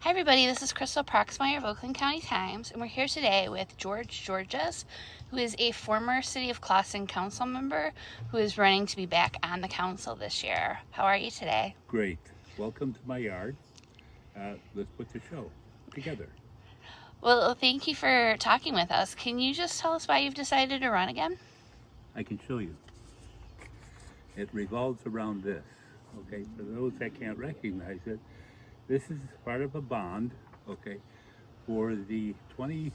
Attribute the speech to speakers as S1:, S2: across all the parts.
S1: Hi, everybody. This is Crystal Proxmire of Oakland County Times, and we're here today with George Georges, who is a former City of Clawson council member who is running to be back on the council this year. How are you today?
S2: Great. Welcome to my yard. Let's put the show together.
S1: Well, thank you for talking with us. Can you just tell us why you've decided to run again?
S2: I can show you. It revolves around this. Okay, for those that can't recognize it, this is part of a bond, okay, for the $25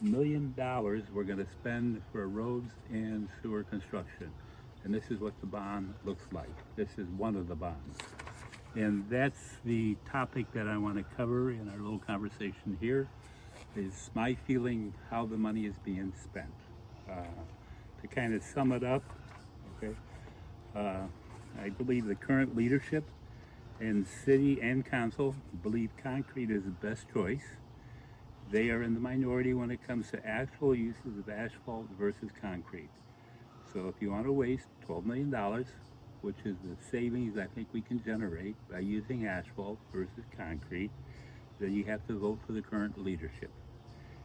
S2: million we're going to spend for roads and sewer construction. And this is what the bond looks like. This is one of the bonds. And that's the topic that I want to cover in our little conversation here, is my feeling how the money is being spent. To kind of sum it up, okay, I believe the current leadership in city and council believe concrete is the best choice. They are in the minority when it comes to actual uses of asphalt versus concrete. So if you want to waste $12 million, which is the savings I think we can generate by using asphalt versus concrete, then you have to vote for the current leadership.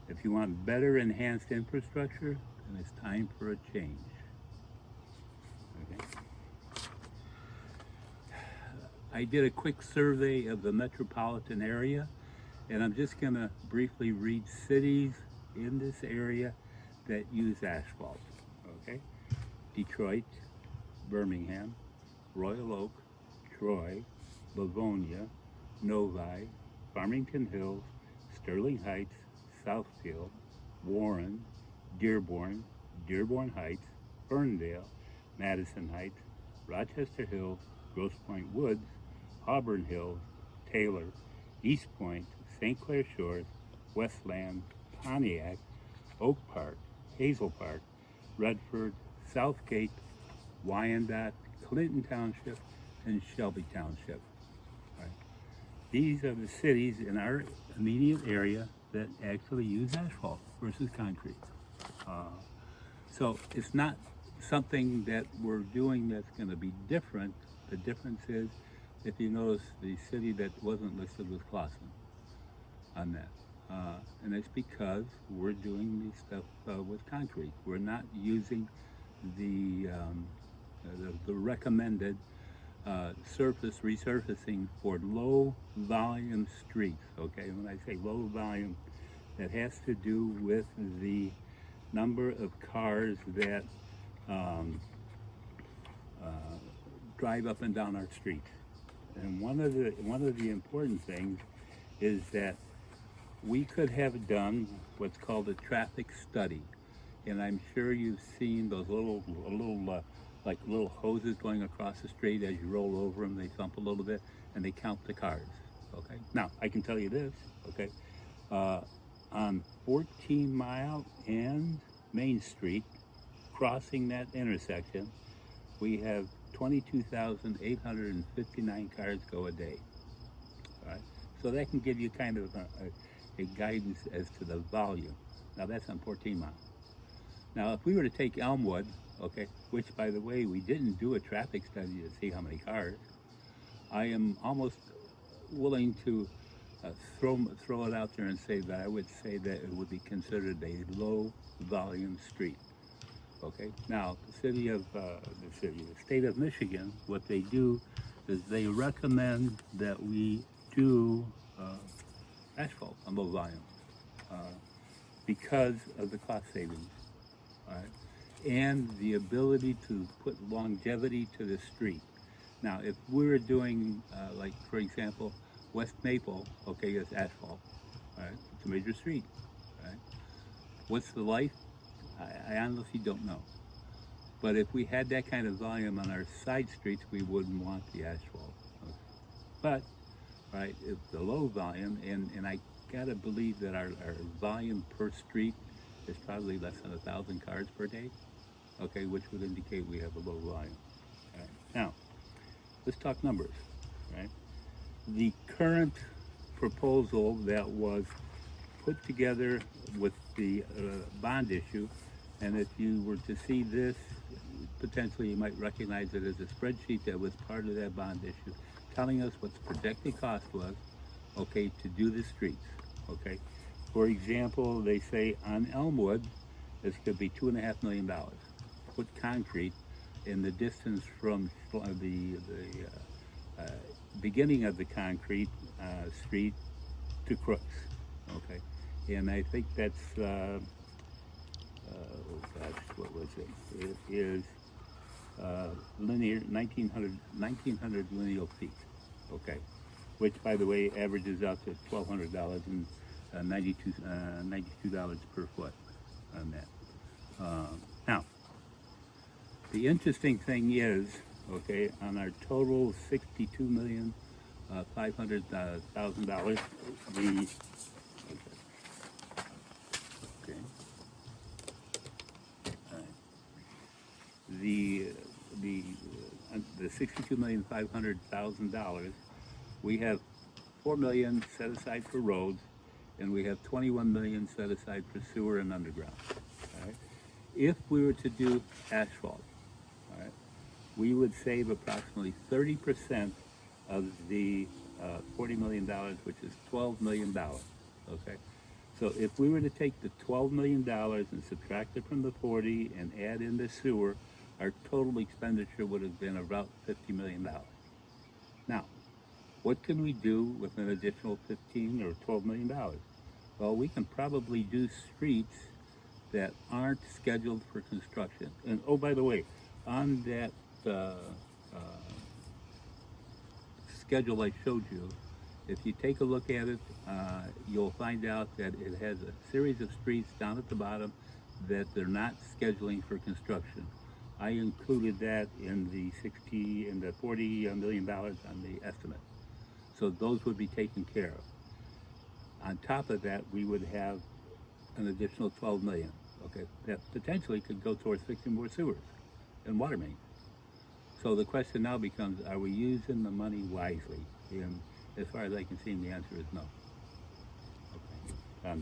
S2: If you want better enhanced infrastructure, then it's time for a change. Okay. I did a quick survey of the metropolitan area, and I'm just going to briefly read cities in this area that use asphalt. Okay. Detroit, Birmingham, Royal Oak, Troy, Livonia, Novi, Farmington Hills, Sterling Heights, Southfield, Warren, Dearborn, Dearborn Heights, Ferndale, Madison Heights, Rochester Hills, Grosse Pointe Woods, Auburn Hills, Taylor, East Point, St. Clair Shores, Westland, Pontiac, Oak Park, Hazel Park, Redford, Southgate, Wyandotte, Clinton Township, and Shelby Township. Right. These are the cities in our immediate area that actually use asphalt versus concrete. So it's not something that we're doing that's going to be different. The difference is, if you notice, the city that wasn't listed was Clawson on that. And it's because we're doing the stuff with concrete. We're not using the recommended surface resurfacing for low volume streets. Okay, when I say low volume, that has to do with the number of cars that um, uh, drive up and down our street. And one of the important things is that we could have done what's called a traffic study, and I'm sure you've seen those like little hoses going across the street. As you roll over them, they thump a little bit, and they count the cars. Okay. Now I can tell you this. Okay. Uh, on 14 Mile and Main Street, crossing that intersection, we have 22,859 cars go a day. All right. So that can give you kind of a guidance as to the volume. Now that's on 14 Mile. Now, if we were to take Elmwood, okay, which by the way, we didn't do a traffic study to see how many cars, I am almost willing to uh, throw it out there and say that I would say that it would be considered a low volume street. Okay. Now, the state of Michigan, what they do is they recommend that we do uh, asphalt on low volume uh, because of the cost savings. All right, and the ability to put longevity to the street. Now, if we were doing, like, for example, West Maple, okay, it's asphalt, all right, it's a major street, all right. What's the life? I honestly don't know. But if we had that kind of volume on our side streets, we wouldn't want the asphalt. Okay. But, right, it's the low volume, and I gotta believe that our volume per street is probably less than 1,000 cars per day, okay, which would indicate we have a low volume. All right. Now, let's talk numbers, right? The current proposal that was put together with the bond issue, and if you were to see this, potentially you might recognize it as a spreadsheet that was part of that bond issue, telling us what the projected cost was, okay, to do the streets, okay? For example, they say on Elmwood, this could be $2.5 million. Put concrete in the distance from the beginning of the concrete street to Crooks, okay? And I think that's, oh gosh, what was it? It is linear, 1900 lineal feet, okay? Which, by the way, averages out to $1,200 and $92 per foot on that. Now, the interesting thing is, okay, on our total $62,500,000, the okay, the the the $62,500,000, we have 4 million set aside for roads, and we have 21 million set aside for sewer and underground. All right? If we were to do asphalt, all right, we would save approximately 30% of the $40 million, which is $12 million. Okay, so if we were to take the $12 million and subtract it from the 40 and add in the sewer, our total expenditure would have been about $50 million. Now, what can we do with an additional $15 or $12 million? Well, we can probably do streets that aren't scheduled for construction. And oh, by the way, on that schedule I showed you, if you take a look at it, you'll find out that it has a series of streets down at the bottom that they're not scheduling for construction. I included that in the $40 million on the estimate. So those would be taken care of. On top of that, we would have an additional 12 million, okay, that potentially could go towards fixing more sewers and water mains. So the question now becomes, are we using the money wisely? And as far as I can see, the answer is no. Okay.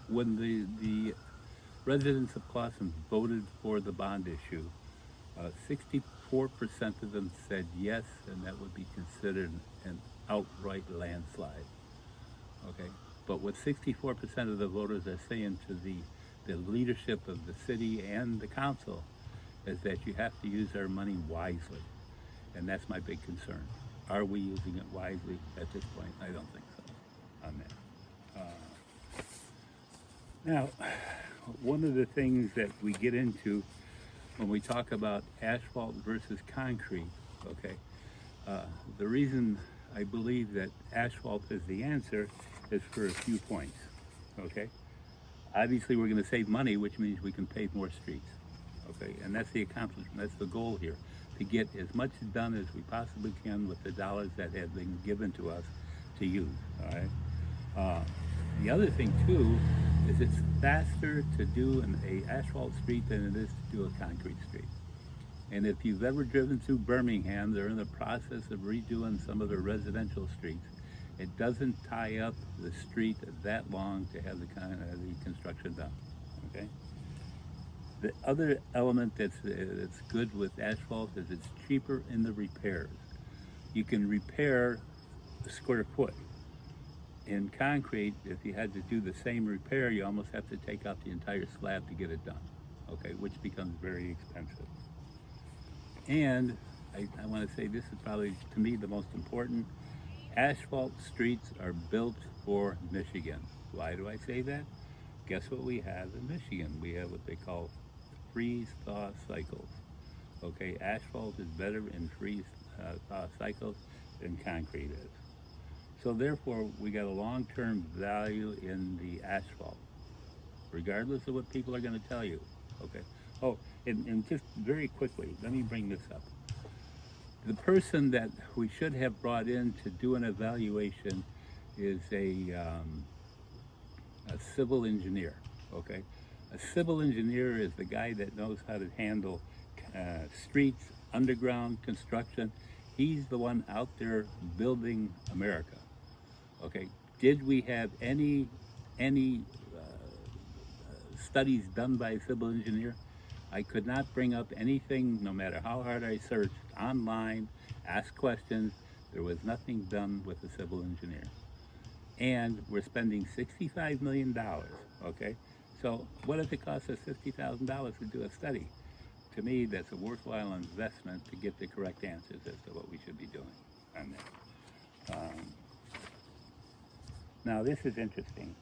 S2: When the residents of Clawson voted for the bond issue, 64% of them said yes, and that would be considered an outright landslide. Okay, but what 64% of the voters are saying to the leadership of the city and the council is that you have to use our money wisely, and that's my big concern. Are we using it wisely at this point? I don't think so on that. Now, one of the things that we get into when we talk about asphalt versus concrete, okay, the reason I believe that asphalt is the answer is for a few points, okay? Obviously, we're going to save money, which means we can pave more streets, okay? And that's the accomplishment, that's the goal here, to get as much done as we possibly can with the dollars that have been given to us to use, all right? The other thing, too, is it's faster to do an asphalt street than it is to do a concrete street. And if you've ever driven through Birmingham, they're in the process of redoing some of the residential streets. It doesn't tie up the street that long to have the construction done, okay? The other element that's good with asphalt is it's cheaper in the repairs. You can repair a square foot. In concrete, if you had to do the same repair, you almost have to take out the entire slab to get it done, okay, which becomes very expensive. And I want to say this is probably, to me, the most important. Asphalt streets are built for Michigan. Why do I say that? Guess what we have in Michigan? We have what they call freeze-thaw cycles. Okay, asphalt is better in freeze-thaw cycles than concrete is. So therefore, we got a long-term value in the asphalt, regardless of what people are going to tell you, okay? Oh, and just very quickly, let me bring this up. The person that we should have brought in to do an evaluation is a civil engineer, okay? A civil engineer is the guy that knows how to handle streets, underground construction. He's the one out there building America. Okay, did we have any studies done by a civil engineer? I could not bring up anything, no matter how hard I searched online, asked questions, There was nothing done with the civil engineer. And we're spending $65 million, okay? So what if it costs us $50,000 to do a study? To me, that's a worthwhile investment to get the correct answers as to what we should be doing on that. Now, this is interesting.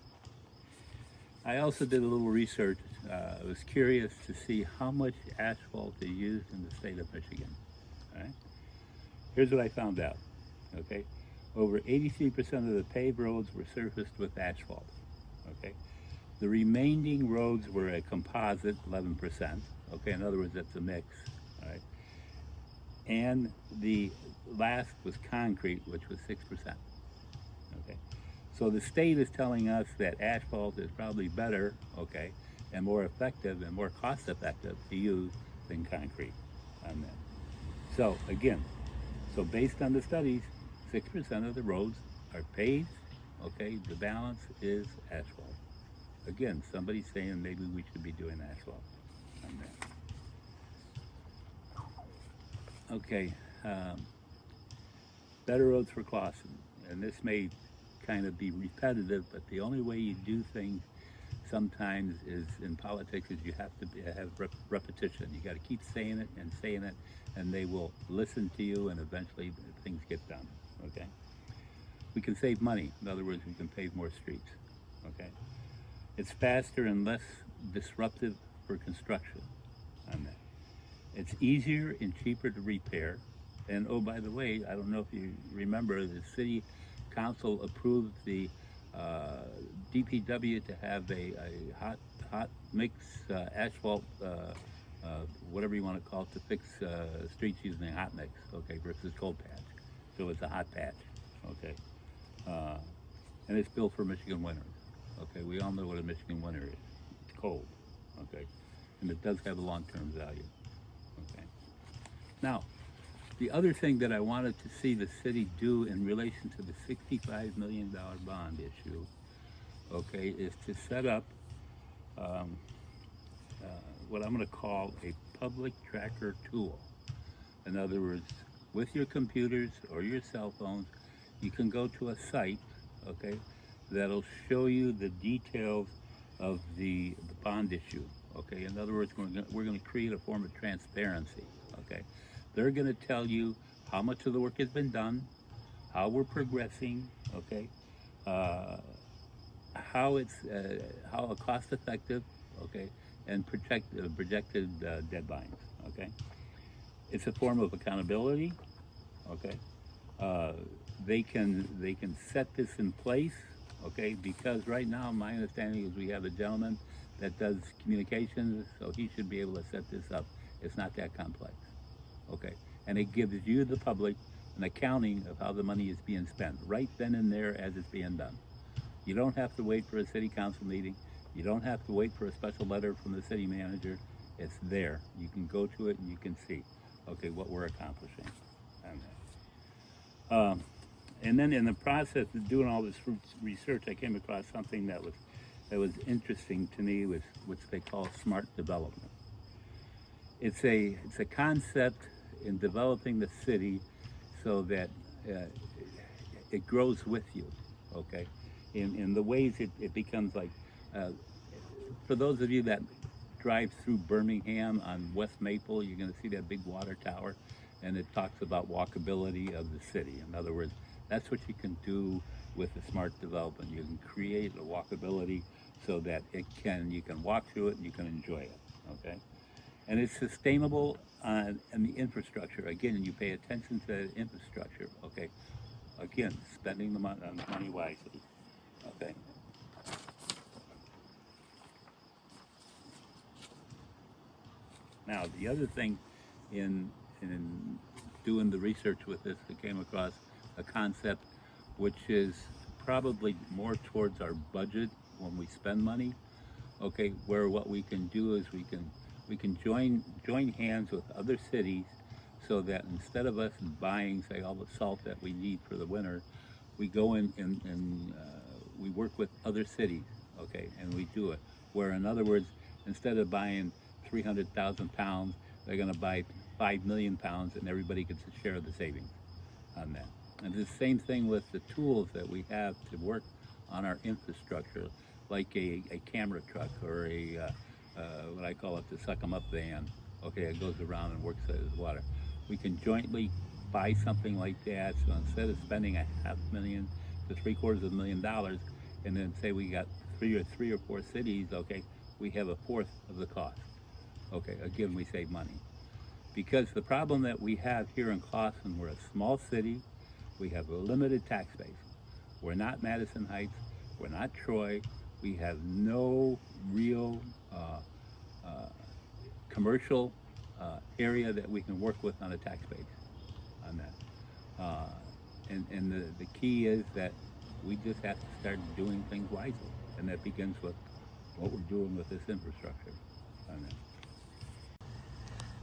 S2: I also did a little research. I was curious to see how much asphalt is used in the state of Michigan. All right? Here's what I found out, okay? Over 83% of the paved roads were surfaced with asphalt, okay? The remaining roads were a composite, 11%, okay? In other words, that's a mix, all right? And the last was concrete, which was 6%, okay? So the state is telling us that asphalt is probably better, okay, and more effective and more cost effective to use than concrete on that. So again, based on the studies, 6% of the roads are paved, okay, the balance is asphalt. Again, somebody's saying maybe we should be doing asphalt on that. Okay, better roads for Clawson, and this may kind of be repetitive, but the only way you do things sometimes is in politics is you have to have repetition. You got to keep saying it, and they will listen to you, and eventually things get done. Okay. We can save money. In other words, we can pave more streets. Okay. It's faster and less disruptive for construction on that. It's easier and cheaper to repair. And oh, by the way, I don't know if you remember, the city council approved the DPW to have a hot mix asphalt, whatever you want to call it, to fix streets using a hot mix, okay, versus cold patch. So it's a hot patch, okay, and it's built for Michigan winters. Okay, we all know what a Michigan winter is. It's cold, okay, and it does have a long-term value. Okay. Now, the other thing that I wanted to see the city do in relation to the $65 million bond issue, okay, is to set up what I'm going to call a public tracker tool. In other words, with your computers or your cell phones, you can go to a site, okay, that'll show you the details of the bond issue. Okay, in other words, we're going to create a form of transparency. Okay, they're going to tell you how much of the work has been done, how we're progressing. Okay, how cost effective. Okay, and projected deadlines. Okay, it's a form of accountability. Okay, they can set this in place. Okay, because right now my understanding is we have a gentleman that does communications, so he should be able to set this up. It's not that complex, okay? And it gives you, the public, an accounting of how the money is being spent, right then and there as it's being done. You don't have to wait for a city council meeting. You don't have to wait for a special letter from the city manager. It's there. You can go to it and you can see, okay, what we're accomplishing. And then in the process of doing all this research, I came across something that was interesting to me, which they call smart development. It's a concept in developing the city so that it grows with you, okay? In the ways it becomes like, for those of you that drive through Birmingham on West Maple, you're gonna see that big water tower, and it talks about walkability of the city. In other words, that's what you can do with the smart development. You can create a walkability so that you can walk through it and you can enjoy it, okay? And it's sustainable and the infrastructure. Again, you pay attention to the infrastructure, okay? Again, spending the money wisely, okay? Now, the other thing in doing the research with this, I came across a concept which is probably more towards our budget when we spend money, okay, where what we can do is we can join hands with other cities so that instead of us buying, say, all the salt that we need for the winter, we go in and we work with other cities, okay, and we do it. Where, in other words, instead of buying 300,000 pounds, they're going to buy 5 million pounds, and everybody gets a share of the savings on that. And the same thing with the tools that we have to work on our infrastructure, like a camera truck or what I call it, the suck 'em up van. Okay, it goes around and works as water. We can jointly buy something like that. So instead of spending a $500,000 to $750,000, and then say we got three or four cities, okay, we have a fourth of the cost. Okay, again, we save money. Because the problem that we have here in Clawson, we're a small city, we have a limited tax base. We're not Madison Heights, we're not Troy, we have no real commercial area that we can work with on a tax base on that. And the key is that we just have to start doing things wisely, and that begins with what we're doing with this infrastructure on that.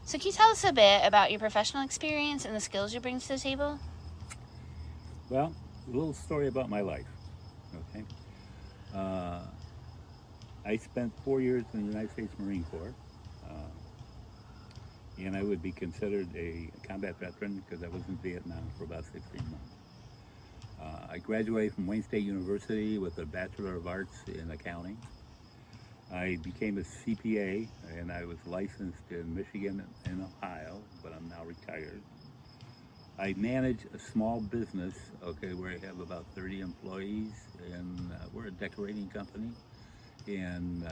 S1: So can you tell us a bit about your professional experience and the skills you bring to the table?
S2: Well, a little story about my life, okay? I spent 4 years in the United States Marine Corps, and I would be considered a combat veteran because I was in Vietnam for about 16 months. I graduated from Wayne State University with a Bachelor of Arts in Accounting. I became a CPA, and I was licensed in Michigan and Ohio, but I'm now retired. I manage a small business, okay, where I have about 30 employees, and we're a decorating company. And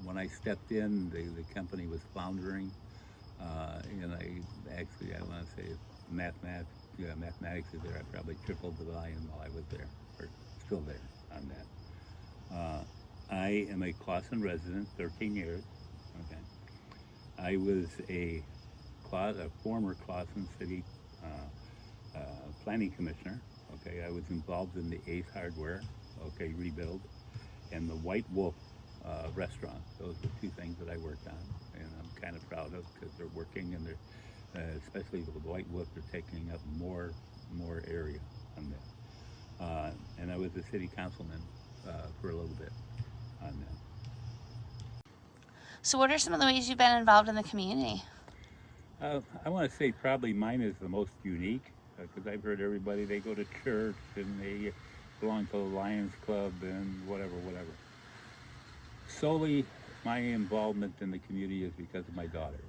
S2: when I stepped in, the company was floundering, and I want to say mathematics is there. I probably tripled the volume while I was there, or still there on that. I am a Clawson resident, 13 years. Okay, I was a former Clawson City planning commissioner. Okay, I was involved in the Ace Hardware, okay, rebuild, and the White Wolf restaurant. Those were two things that I worked on, and I'm kind of proud of because they're working, and they're especially with the White Wolf, they're taking up more area on that. And I was a city councilman for a little bit on that.
S1: So what are some of the ways you've been involved in the community?
S2: I want to say probably mine is the most unique because I've heard everybody, they go to church and they belong to the Lions Club and whatever. Solely my involvement in the community is because of my daughters.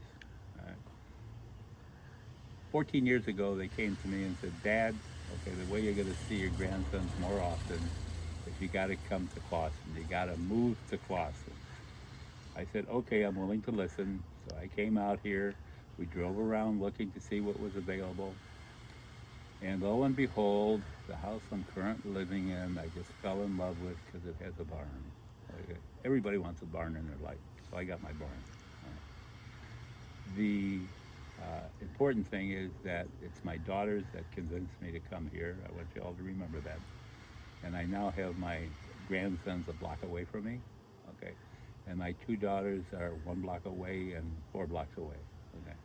S2: 14 years ago, they came to me and said, Dad, okay, the way you're going to see your grandsons more often is you got to come to Clawson. You got to move to Clawson. I said, okay, I'm willing to listen. So I came out here. We drove around looking to see what was available. And lo and behold, the house I'm currently living in, I just fell in love with because it has a barn. Everybody wants a barn in their life, so I got my barn. The important thing is that it's my daughters that convinced me to come here. I want you all to remember that. And I now have my grandsons a block away from me, okay? And my two daughters are 1 block away and 4 blocks away, okay?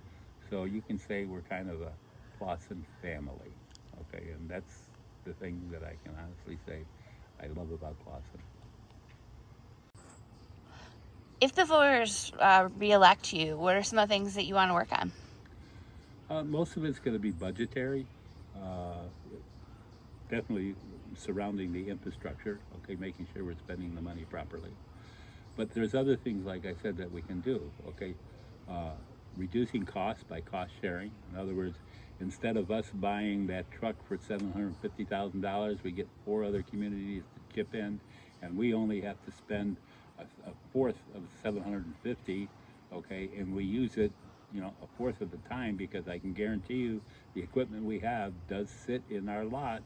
S2: So you can say we're kind of a Clawson family, okay? And that's the thing that I can honestly say I love about Clawson.
S1: If the voters re-elect you, what are some of the things that you want to work on?
S2: Most of it's going to be budgetary, definitely surrounding the infrastructure, okay, making sure we're spending the money properly. But there's other things, like I said, that we can do, okay? Reducing costs by cost sharing. In other words, instead of us buying that truck for $750,000, we get 4 other communities to chip in, and we only have to spend a fourth of 750, okay, and we use it, a fourth of the time, because I can guarantee you the equipment we have does sit in our lot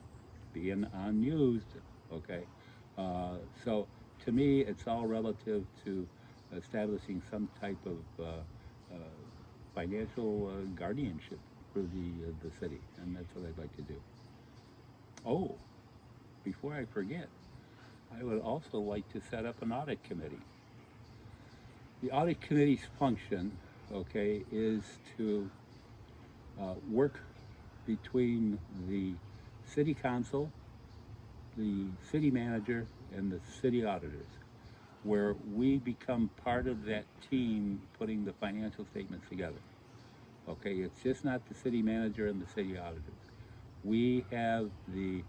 S2: being unused, okay. So to me, it's all relative to establishing some type of financial guardianship for the city, and that's what I'd like to do. Oh, before I forget, I would also like to set up an audit committee. The audit committee's function, okay, is to work between the city council, the city manager, and the city auditors, where we become part of that team putting the financial statements together. Okay, it's just not the city manager and the city auditors. We have the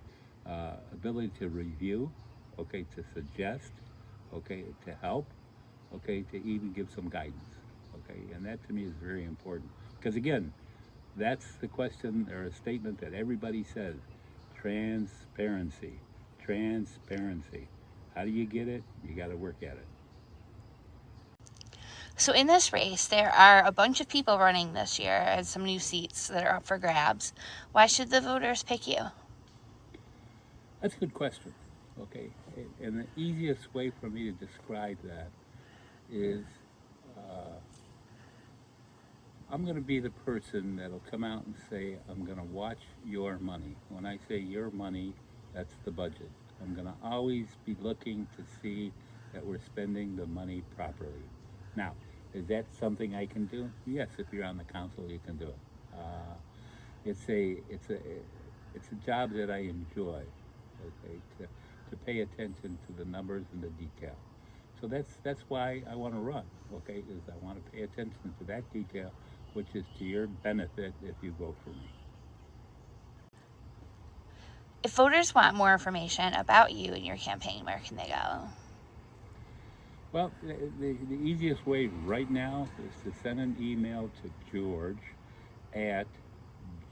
S2: ability to review, okay, to suggest, okay, to help, okay, to even give some guidance, okay, and that to me is very important because again, that's the question or a statement that everybody says: transparency, transparency. How do you get it? You got to work at it.
S1: So in this race, there are a bunch of people running this year and some new seats that are up for grabs. Why should the voters pick you?
S2: That's a good question. Okay, and the easiest way for me to describe that is I'm going to be the person that'll come out and say, I'm going to watch your money. When I say your money, that's the budget. I'm going to always be looking to see that we're spending the money properly. Now, is that something I can do? Yes, if you're on the council, you can do it. It's a job that I enjoy. Okay, to pay attention to the numbers and the detail. So that's why I want to run. Okay, is I want to pay attention to that detail, which is to your benefit if you vote for me.
S1: If voters want more information about you and your campaign, where can they go?
S2: Well, the easiest way right now is to send an email to George at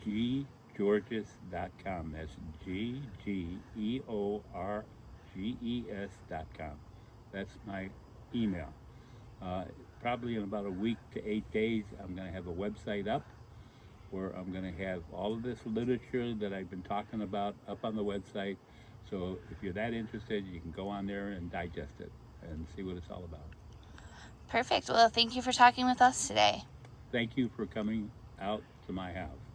S2: ggeorges.com. That's GGEORGES.com. That's my email. Probably in about a week to 8 days, I'm going to have a website up where I'm going to have all of this literature that I've been talking about up on the website. So if you're that interested, you can go on there and digest it and see what it's all about.
S1: Perfect. Well, thank you for talking with us today.
S2: Thank you for coming out to my house.